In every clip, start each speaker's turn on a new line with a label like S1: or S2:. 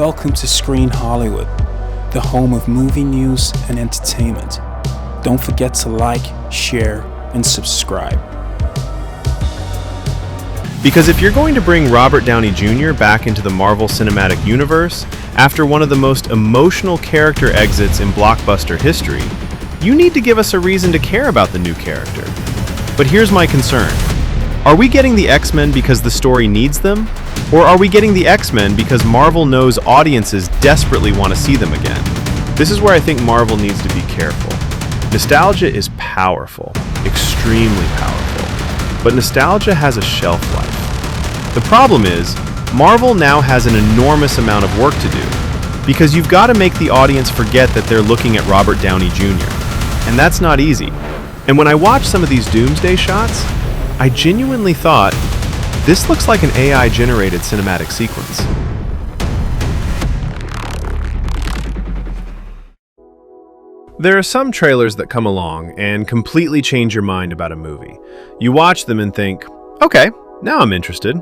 S1: Welcome to Screen Hollywood, the home of movie news and entertainment. Don't forget to like, share, and subscribe.
S2: Because if you're going to bring Robert Downey Jr. back into the Marvel Cinematic Universe after one of the most emotional character exits in blockbuster history, you need to give us a reason to care about the new character. But here's my concern. Are we getting the X-Men because the story needs them? Or are we getting the X-Men because Marvel knows audiences desperately want to see them again? This is where I think Marvel needs to be careful. Nostalgia is powerful, extremely powerful, but nostalgia has a shelf life. The problem is, Marvel now has an enormous amount of work to do, because you've got to make the audience forget that they're looking at Robert Downey Jr., and that's not easy. And when I watch some of these Doomsday shots, I genuinely thought, this looks like an AI-generated cinematic sequence. There are some trailers that come along and completely change your mind about a movie. You watch them and think, okay, now I'm interested.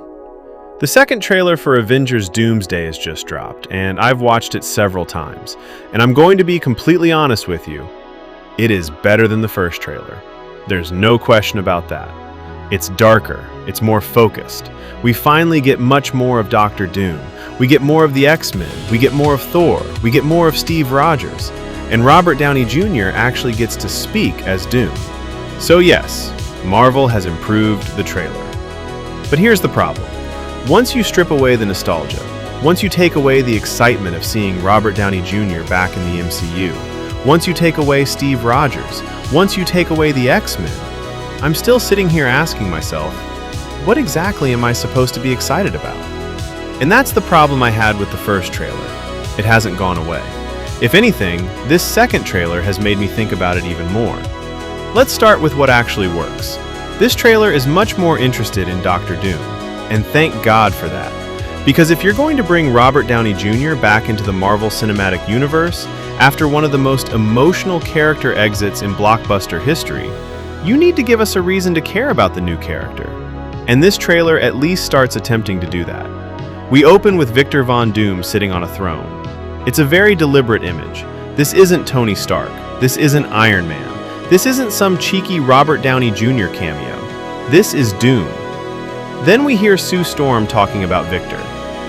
S2: The second trailer for Avengers Doomsday has just dropped, and I've watched it several times. And I'm going to be completely honest with you, it is better than the first trailer. There's no question about that. It's darker, it's more focused. We finally get much more of Dr. Doom. We get more of the X-Men, we get more of Thor, we get more of Steve Rogers. And Robert Downey Jr. actually gets to speak as Doom. So yes, Marvel has improved the trailer. But here's the problem. Once you strip away the nostalgia, once you take away the excitement of seeing Robert Downey Jr. back in the MCU, once you take away Steve Rogers, once you take away the X-Men, I'm still sitting here asking myself, what exactly am I supposed to be excited about? And that's the problem I had with the first trailer. It hasn't gone away. If anything, this second trailer has made me think about it even more. Let's start with what actually works. This trailer is much more interested in Dr. Doom, and thank God for that. Because if you're going to bring Robert Downey Jr. back into the Marvel Cinematic Universe after one of the most emotional character exits in blockbuster history, you need to give us a reason to care about the new character. And this trailer at least starts attempting to do that. We open with Victor Von Doom sitting on a throne. It's a very deliberate image. This isn't Tony Stark. This isn't Iron Man. This isn't some cheeky Robert Downey Jr. cameo. This is Doom. Then we hear Sue Storm talking about Victor.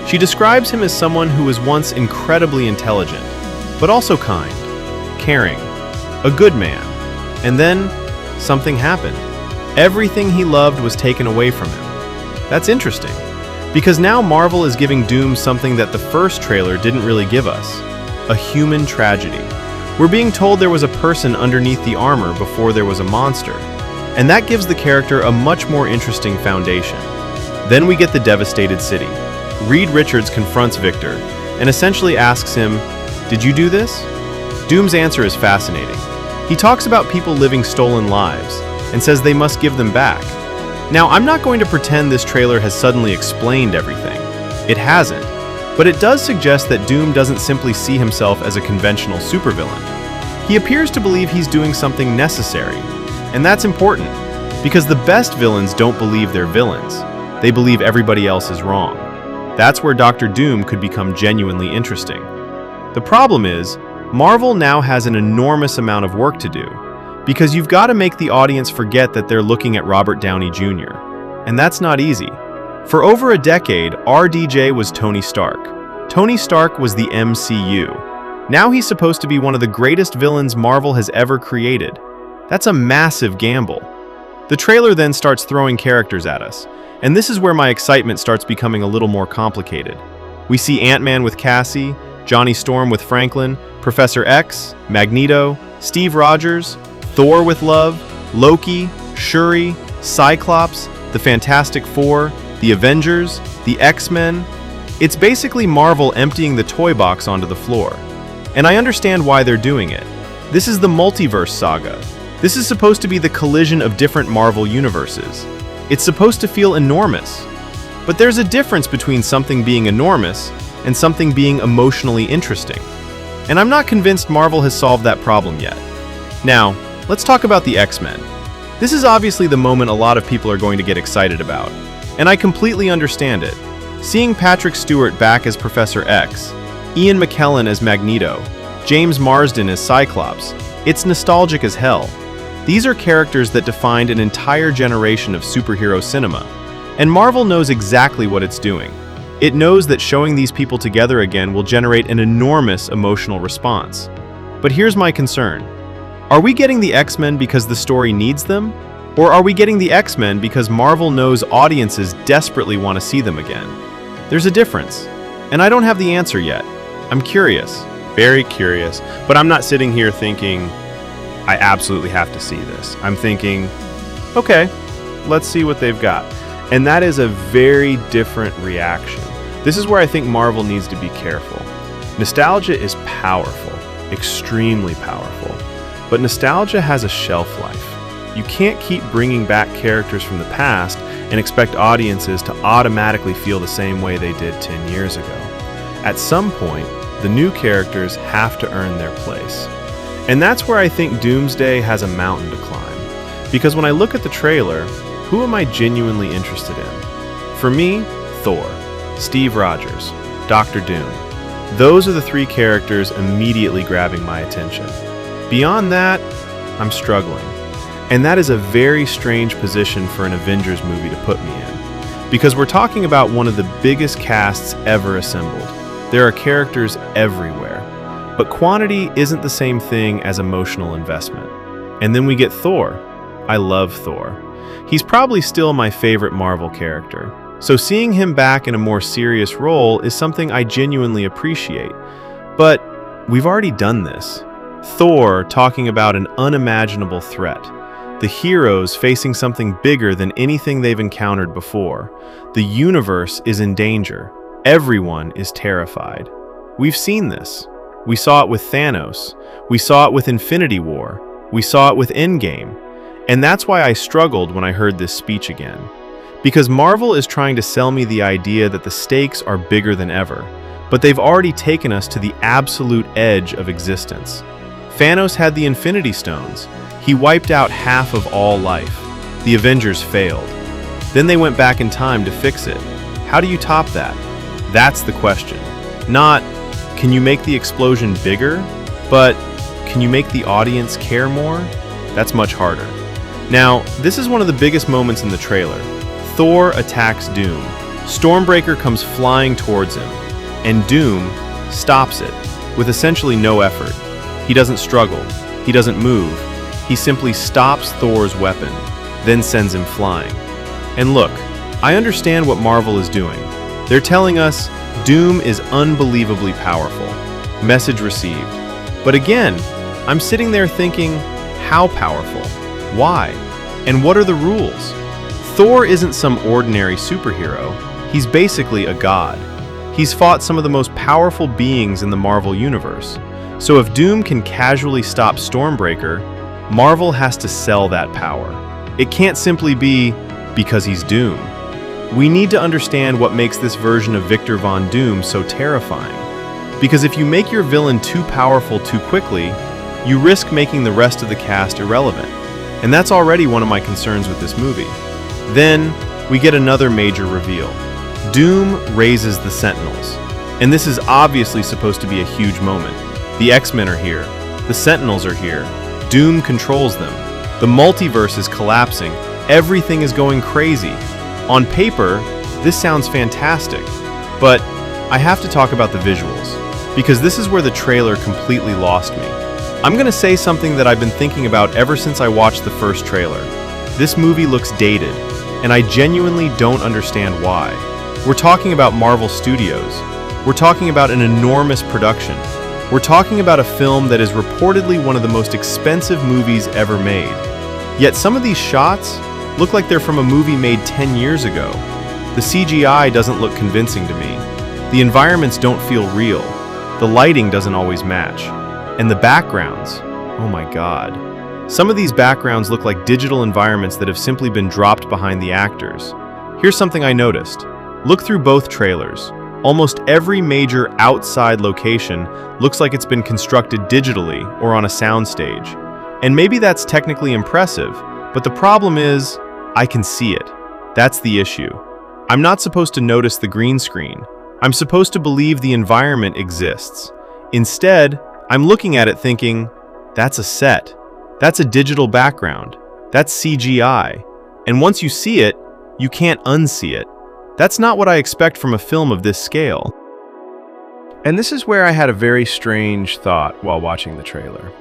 S2: She describes him as someone who was once incredibly intelligent, but also kind, caring, a good man. And then something happened. Everything he loved was taken away from him. That's interesting, because now Marvel is giving Doom something that the first trailer didn't really give us, a human tragedy. We're being told there was a person underneath the armor before there was a monster, and that gives the character a much more interesting foundation. Then we get the devastated city. Reed Richards confronts Victor and essentially asks him, "Did you do this?" Doom's answer is fascinating. He talks about people living stolen lives and says they must give them back. Now, I'm not going to pretend this trailer has suddenly explained everything. It hasn't, but it does suggest that Doom doesn't simply see himself as a conventional supervillain. He appears to believe he's doing something necessary, and that's important, because the best villains don't believe they're villains. They believe everybody else is wrong. That's where Dr. Doom could become genuinely interesting. The problem is, Marvel now has an enormous amount of work to do, because you've got to make the audience forget that they're looking at Robert Downey Jr., and that's not easy. For over a decade, RDJ was Tony Stark. Tony Stark was the MCU. Now he's supposed to be one of the greatest villains Marvel has ever created. That's a massive gamble. The trailer then starts throwing characters at us, and this is where my excitement starts becoming a little more complicated. We see Ant-Man with Cassie, Johnny Storm with Franklin, Professor X, Magneto, Steve Rogers, Thor with Love, Loki, Shuri, Cyclops, the Fantastic Four, the Avengers, the X-Men. It's basically Marvel emptying the toy box onto the floor. And I understand why they're doing it. This is the multiverse saga. This is supposed to be the collision of different Marvel universes. It's supposed to feel enormous. But there's a difference between something being enormous and something being emotionally interesting. And I'm not convinced Marvel has solved that problem yet. Now, let's talk about the X-Men. This is obviously the moment a lot of people are going to get excited about, and I completely understand it. Seeing Patrick Stewart back as Professor X, Ian McKellen as Magneto, James Marsden as Cyclops. It's nostalgic as hell. These are characters that defined an entire generation of superhero cinema, and Marvel knows exactly what it's doing. It knows that showing these people together again will generate an enormous emotional response. But here's my concern. Are we getting the X-Men because the story needs them? Or are we getting the X-Men because Marvel knows audiences desperately want to see them again? There's a difference, and I don't have the answer yet. I'm curious, very curious, but I'm not sitting here thinking, I absolutely have to see this. I'm thinking, okay, let's see what they've got. And that is a very different reaction. This is where I think Marvel needs to be careful. Nostalgia is powerful, extremely powerful, but nostalgia has a shelf life. You can't keep bringing back characters from the past and expect audiences to automatically feel the same way they did 10 years ago. At some point, the new characters have to earn their place. And that's where I think Doomsday has a mountain to climb. Because when I look at the trailer, who am I genuinely interested in? For me, Thor, Steve Rogers, Dr. Doom. Those are the three characters immediately grabbing my attention. Beyond that, I'm struggling. And that is a very strange position for an Avengers movie to put me in. Because we're talking about one of the biggest casts ever assembled. There are characters everywhere. But quantity isn't the same thing as emotional investment. And then we get Thor. I love Thor. He's probably still my favorite Marvel character. So seeing him back in a more serious role is something I genuinely appreciate. But we've already done this. Thor talking about an unimaginable threat. The heroes facing something bigger than anything they've encountered before. The universe is in danger. Everyone is terrified. We've seen this. We saw it with Thanos. We saw it with Infinity War. We saw it with Endgame. And that's why I struggled when I heard this speech again. Because Marvel is trying to sell me the idea that the stakes are bigger than ever, but they've already taken us to the absolute edge of existence. Thanos had the Infinity Stones. He wiped out half of all life. The Avengers failed. Then they went back in time to fix it. How do you top that? That's the question. Not, can you make the explosion bigger? But, can you make the audience care more? That's much harder. Now, this is one of the biggest moments in the trailer. Thor attacks Doom. Stormbreaker comes flying towards him, and Doom stops it with essentially no effort. He doesn't struggle. He doesn't move. He simply stops Thor's weapon, then sends him flying. And look, I understand what Marvel is doing. They're telling us Doom is unbelievably powerful. Message received. But again, I'm sitting there thinking, how powerful? Why? And what are the rules? Thor isn't some ordinary superhero. He's basically a god. He's fought some of the most powerful beings in the Marvel universe. So if Doom can casually stop Stormbreaker, Marvel has to sell that power. It can't simply be because he's Doom. We need to understand what makes this version of Victor Von Doom so terrifying. Because if you make your villain too powerful too quickly, you risk making the rest of the cast irrelevant. And that's already one of my concerns with this movie. Then, we get another major reveal. Doom raises the Sentinels. And this is obviously supposed to be a huge moment. The X-Men are here. The Sentinels are here. Doom controls them. The multiverse is collapsing. Everything is going crazy. On paper, this sounds fantastic. But I have to talk about the visuals, because this is where the trailer completely lost me. I'm going to say something that I've been thinking about ever since I watched the first trailer. This movie looks dated, and I genuinely don't understand why. We're talking about Marvel Studios. We're talking about an enormous production. We're talking about a film that is reportedly one of the most expensive movies ever made. Yet some of these shots look like they're from a movie made 10 years ago. The CGI doesn't look convincing to me. The environments don't feel real. The lighting doesn't always match. And the backgrounds, oh my god. Some of these backgrounds look like digital environments that have simply been dropped behind the actors. Here's something I noticed. Look through both trailers. Almost every major outside location looks like it's been constructed digitally or on a soundstage. And maybe that's technically impressive, but the problem is, I can see it. That's the issue. I'm not supposed to notice the green screen. I'm supposed to believe the environment exists. Instead, I'm looking at it thinking, that's a set. That's a digital background. That's CGI. And once you see it, you can't unsee it. That's not what I expect from a film of this scale. And this is where I had a very strange thought while watching the trailer.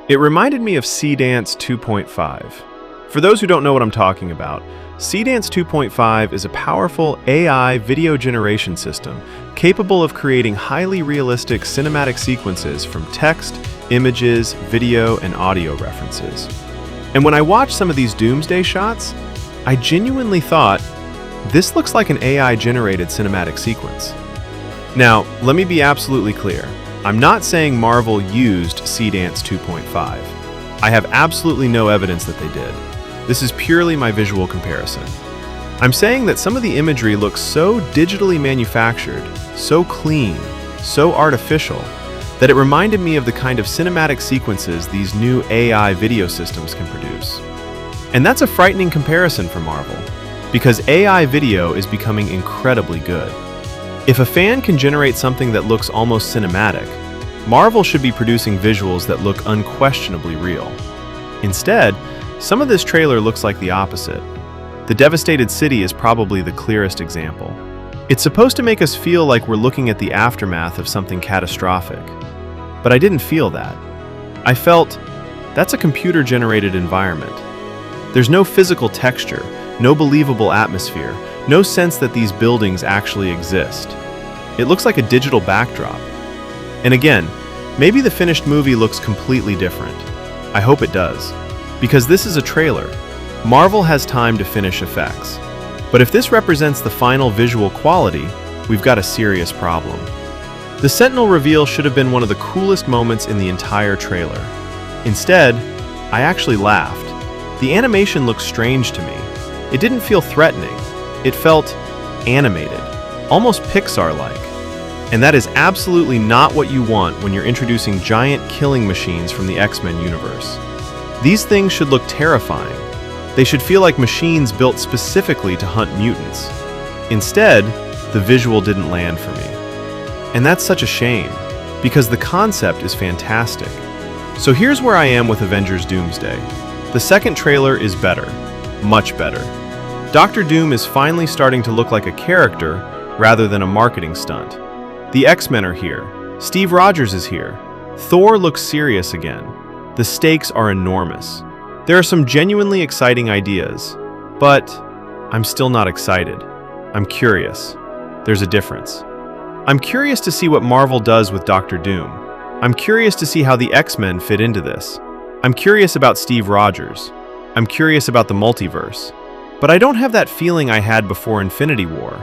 S2: It reminded me of Seedance 2.5. For those who don't know what I'm talking about, Seedance 2.5 is a powerful AI video generation system capable of creating highly realistic cinematic sequences from text, images, video, and audio references. And when I watched some of these Doomsday shots, I genuinely thought, this looks like an AI-generated cinematic sequence. Now, let me be absolutely clear. I'm not saying Marvel used Seedance 2.5. I have absolutely no evidence that they did. This is purely my visual comparison. I'm saying that some of the imagery looks so digitally manufactured, so clean, so artificial, that it reminded me of the kind of cinematic sequences these new AI video systems can produce. And that's a frightening comparison for Marvel, because AI video is becoming incredibly good. If a fan can generate something that looks almost cinematic, Marvel should be producing visuals that look unquestionably real. Instead, some of this trailer looks like the opposite. The devastated city is probably the clearest example. It's supposed to make us feel like we're looking at the aftermath of something catastrophic. But I didn't feel that. I felt, that's a computer-generated environment. There's no physical texture, no believable atmosphere, no sense that these buildings actually exist. It looks like a digital backdrop. And again, maybe the finished movie looks completely different. I hope it does. Because this is a trailer. Marvel has time to finish effects. But if this represents the final visual quality, we've got a serious problem. The Sentinel reveal should have been one of the coolest moments in the entire trailer. Instead, I actually laughed. The animation looked strange to me. It didn't feel threatening. It felt animated, almost Pixar-like. And that is absolutely not what you want when you're introducing giant killing machines from the X-Men universe. These things should look terrifying. They should feel like machines built specifically to hunt mutants. Instead, the visual didn't land for me. And that's such a shame, because the concept is fantastic. So here's where I am with Avengers Doomsday. The second trailer is better, much better. Dr. Doom is finally starting to look like a character rather than a marketing stunt. The X-Men are here. Steve Rogers is here. Thor looks serious again. The stakes are enormous. There are some genuinely exciting ideas, but I'm still not excited. I'm curious. There's a difference. I'm curious to see what Marvel does with Dr. Doom. I'm curious to see how the X-Men fit into this. I'm curious about Steve Rogers. I'm curious about the multiverse. But I don't have that feeling I had before Infinity War.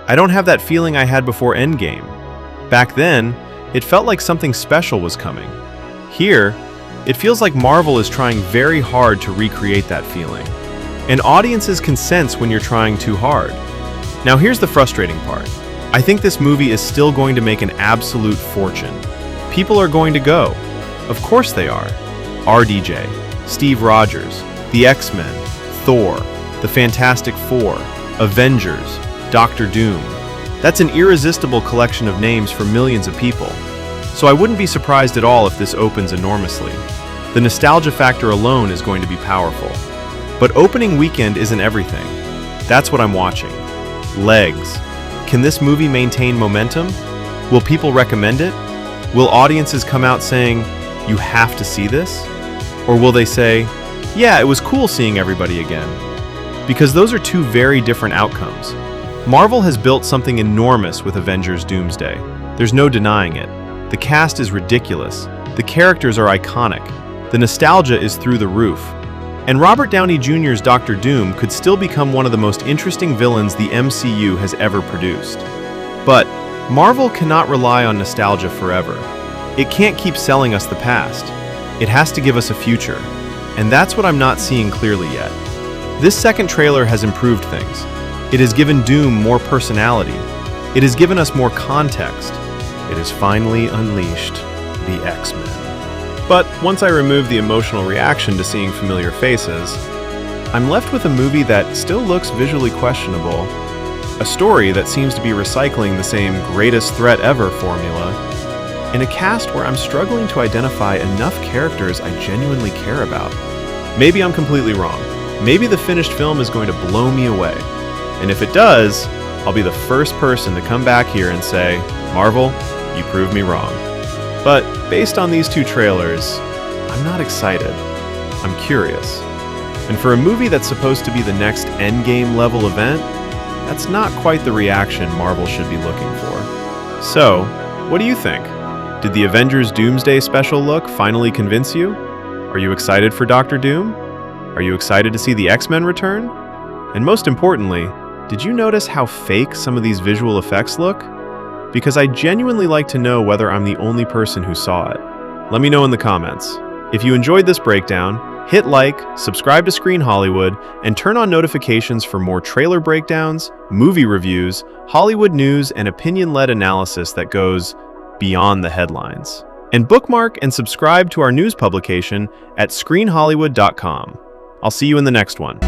S2: I don't have that feeling I had before Endgame. Back then, it felt like something special was coming. Here, it feels like Marvel is trying very hard to recreate that feeling. And audiences can sense when you're trying too hard. Now here's the frustrating part. I think this movie is still going to make an absolute fortune. People are going to go. Of course they are. RDJ, Steve Rogers, the X-Men, Thor, the Fantastic Four, Avengers, Dr. Doom. That's an irresistible collection of names for millions of people. So I wouldn't be surprised at all if this opens enormously. The nostalgia factor alone is going to be powerful. But opening weekend isn't everything. That's what I'm watching. Legs. Can this movie maintain momentum? Will people recommend it? Will audiences come out saying, you have to see this? Or will they say, yeah, it was cool seeing everybody again? Because those are two very different outcomes. Marvel has built something enormous with Avengers Doomsday. There's no denying it. The cast is ridiculous. The characters are iconic. The nostalgia is through the roof. And Robert Downey Jr.'s Dr. Doom could still become one of the most interesting villains the MCU has ever produced. But Marvel cannot rely on nostalgia forever. It can't keep selling us the past. It has to give us a future. And that's what I'm not seeing clearly yet. This second trailer has improved things. It has given Doom more personality. It has given us more context. It has finally unleashed the X-Men. But once I remove the emotional reaction to seeing familiar faces, I'm left with a movie that still looks visually questionable, A story that seems to be recycling the same greatest threat ever formula, in a cast where I'm struggling to identify enough characters I genuinely care about. Maybe I'm completely wrong. Maybe the finished film is going to blow me away. And if it does, I'll be the first person to come back here and say, Marvel, you proved me wrong. But based on these two trailers, I'm not excited. I'm curious. And for a movie that's supposed to be the next Endgame level event, that's not quite the reaction Marvel should be looking for. So, what do you think? Did the Avengers Doomsday Special Look finally convince you? Are you excited for Doctor Doom? Are you excited to see the X-Men return? And most importantly, did you notice how fake some of these visual effects look? Because I genuinely like to know whether I'm the only person who saw it. Let me know in the comments. If you enjoyed this breakdown, hit like, subscribe to Screen Hollywood, and turn on notifications for more trailer breakdowns, movie reviews, Hollywood news, and opinion-led analysis that goes beyond the headlines. And bookmark and subscribe to our news publication at screenhollywood.com. I'll see you in the next one.